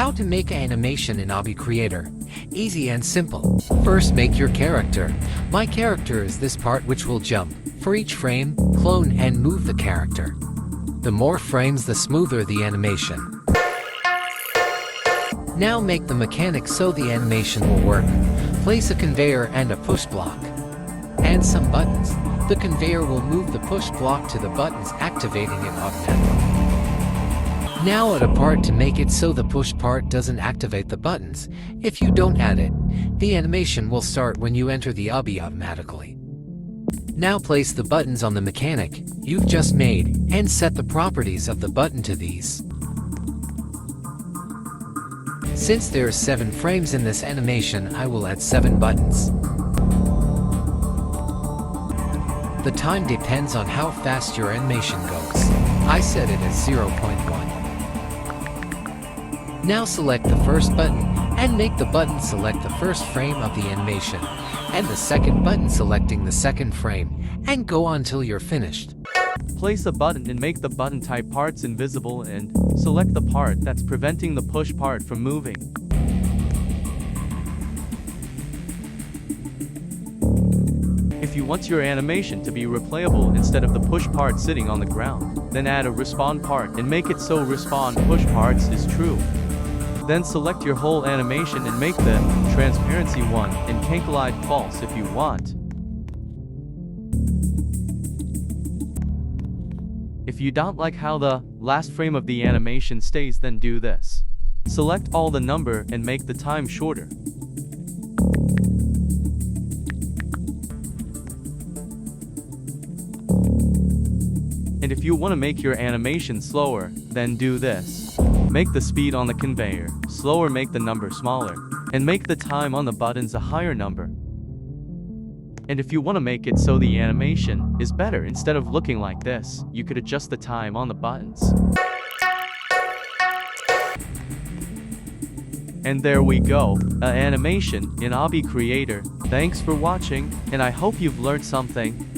How to make animation in Obby Creator. Easy and simple. First, make your character. My character is this part which will jump. For each frame, clone and move the character. The more frames, the smoother the animation. Now make the mechanics so the animation will work. Place a conveyor and a push block. And some buttons. The conveyor will move the push block to the buttons, activating it automatically. Now add a part to make it so the push part doesn't activate the buttons. If you don't add it, the animation will start when you enter the Obby automatically. Now place the buttons on the mechanic you've just made and set the properties of the button to these. Since there are 7 frames in this animation, I will add 7 buttons. The time depends on how fast your animation goes. I set it as 0.1. Now select the first button and make the button select the first frame of the animation, and the second button selecting the second frame, and go on till you're finished. Place a button and make the button type parts invisible and select the part that's preventing the push part from moving. If you want your animation to be replayable instead of the push part sitting on the ground, then add a respawn part and make it so respawn push parts is true. Then select your whole animation and make the transparency 1 and cancellide false if you want. If you don't like how the last frame of the animation stays, then do this. Select all the number and make the time shorter. And if you want to make your animation slower, then do this. Make the speed on the conveyor slower, make the number smaller, and make the time on the buttons a higher number. And if you want to make it so the animation is better, instead of looking like this, you could adjust the time on the buttons. And there we go, an animation in Obby Creator. Thanks for watching, and I hope you've learned something.